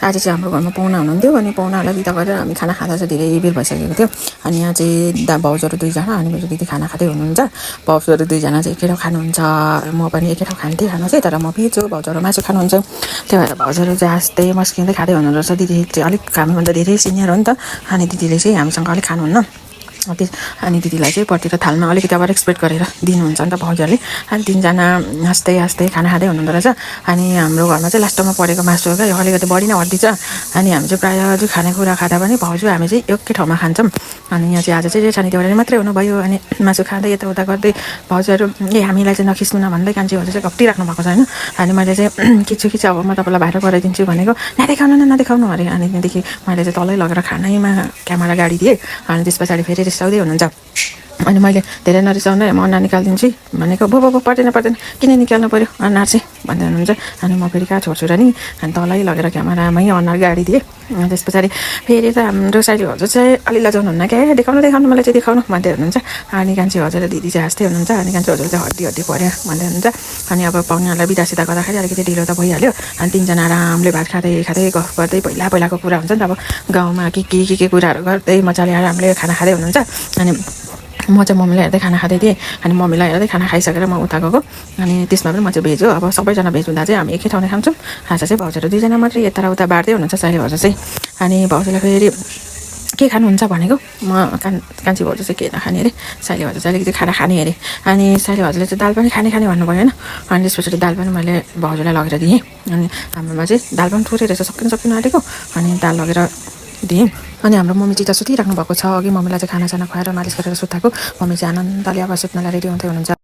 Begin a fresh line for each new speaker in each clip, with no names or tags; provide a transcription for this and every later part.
आज चाहिँ हाम्रो घरमा पाहुना हुनुहुन्थ्यो अनि पाहुनाहरूलाई दिँदा गरेर हामी खाना खाँदा चाहिँ धेरै बेर भइसकेको थियो अनि यहाँ चाहिँ भाउजूहरू दुईजना अनि मेरो दिदी खाना खाँदै हुनुहुन्छ भाउजूहरू दुईजना चाहिँ एकै ठाउँ खानुहुन्छ म पनि एकै ठाउँ खान्थेँ खाना चाहिँ तर म भेज हो भाउजूहरू मासु खानुहुन्छ त्यही भएर भाउजूहरू चाहिँ हाँस्दै मस्किँदै खाँदै हुनुहुँदो रहेछ दिदी चाहिँ अलिक हामीभन्दा धेरै सिनियर हो नि त अनि दिदीले चाहिँ हामीसँग अलिक खानुहुन्न अनि दिदीलाई चाहिँ पट्टि र थालमा अलिकति अब एक्सपेक्ट गरेर दिनुहुन्छ नि त भाउजूहरूले अनि तिनजना हाँस्दै हाँस्दै खाना खाँदै हुनुहुँदो रहेछ अनि हाम्रो घरमा चाहिँ लास्टमा परेको मासु हो क्या अलिकति बढी नै हड्दी छ अनि हामी चाहिँ प्रायः चाहिँ खानेकुरा खाँदा पनि भाउजू हामी चाहिँ एकै ठाउँमा खान्छौँ अनि यहाँ चाहिँ आज चाहिँ सानी देउरानी मात्रै हुनुभयो अनि मासु खाँदै यताउता गर्दै भाउजूहरू हामीलाई चाहिँ नखिच्नु न भन्दै कान्छीहरू चाहिँ घप्टिराख्नु भएको छ होइन अनि मैले चाहिँ खिच्छु अब म तपाईँलाई बाहिर गराइदिन्छु भनेको नदेखाउनु न नदेखाउनु अरे अनि त्यहाँदेखि मैले चाहिँ तलै लगेर खानैमा क्यामेरा गाडी दिएँ अनि त्यस पछाडि फेरि रिसाउँदै हुनुहुन्छ अनि मैले धेरै नरिसाउनु म अन्डा निकालिदिन्छु भनेको भो पर्दैन किन निकाल्नु पऱ्यो अनुहार चाहिँ भन्दै हुनुहुन्छ अनि म फेरि कहाँ छोड्छु र नि अनि तलै लगेर क्यामेरामै अनुहार गाडी दिएँ अनि त्यस पछाडि फेरि त हाम्रो साइड हजुर चाहिँ अलि लजाउनुहुन्न क्या देखाउनु मलाई चाहिँ देखाउनु भन्दै हुनुहुन्छ अनि कान्छी हजुर र दिदी चाहिँ हाँस्दै हुनुहुन्छ अनि कान्छी हजुर चाहिँ हड्डी पर्यो भन्दै हुनुहुन्छ अनि अब पाहुनाहरूलाई बिदासिदा गर्दाखेरि अलिकति ढिलो त भइहाल्यो अनि तिनजना आरामले भात खाँदै गफ गर्दै पहिलाको कुरा हुन्छ नि त अब गाउँमा के कुराहरू गर्दै मजाले आरामले खाना खाँदै हुनुहुन्छ अनि म चाहिँ मम्मीलाई हेर्दै खाना खाँदै थिएँ अनि मम्मीलाई हेर्दै खाना खाइसकेर म उता गएको अनि त्यसमा पनि म चाहिँ भेज हो अब सबैजना भेज हुँदा चाहिँ हामी एकै ठाउँ नै खान्छौँ आज चाहिँ भाउजूहरू दुईजना मात्रै यता र उता बाँड्दै हुनुहुन्छ साइली भाउजू चाहिँ अनि भाउजूलाई फेरि के खानुहुन्छ भनेको म कान्छी भाउजू चाहिँ के नखाने अरे साइली भाउजू चाहिँ अलिकति खाना खाने अरे अनि साइली भाउजूले चाहिँ दाल पनि खाने भन्नुभयो होइन अनि त्यस पछाडि दाल पनि मैले भाउजूलाई लगेर दिएँ अनि हाम्रोमा चाहिँ दाल पनि थोरै रहेछ सकिनु आँटेको अनि दाल लगेर दिएँ अनि हाम्रो मम्मी चाहिँ त सुतिराख्नु भएको छ अघि मम्मीलाई चाहिँ खानासाना खुवाएर मालिस गरेर सुताएको मम्मी चाहिँ आनन्दले अब सुत्नलाई रेडी हुँदै हुनुहुन्छ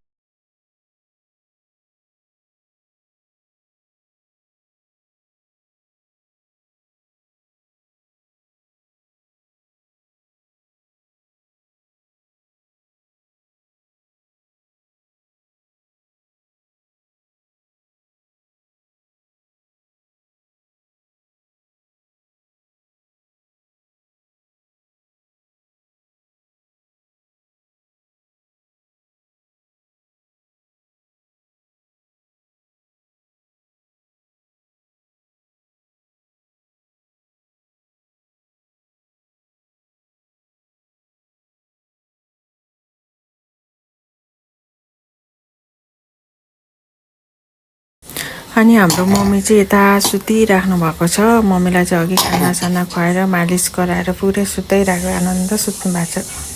अनि हाम्रो मम्मी चाहिँ यता सुतिराख्नु भएको छ मम्मीलाई चाहिँ अघि खानासाना खुवाएर मालिस गराएर पुरै सुताइरहेको आनन्द सुत्नु भएको छ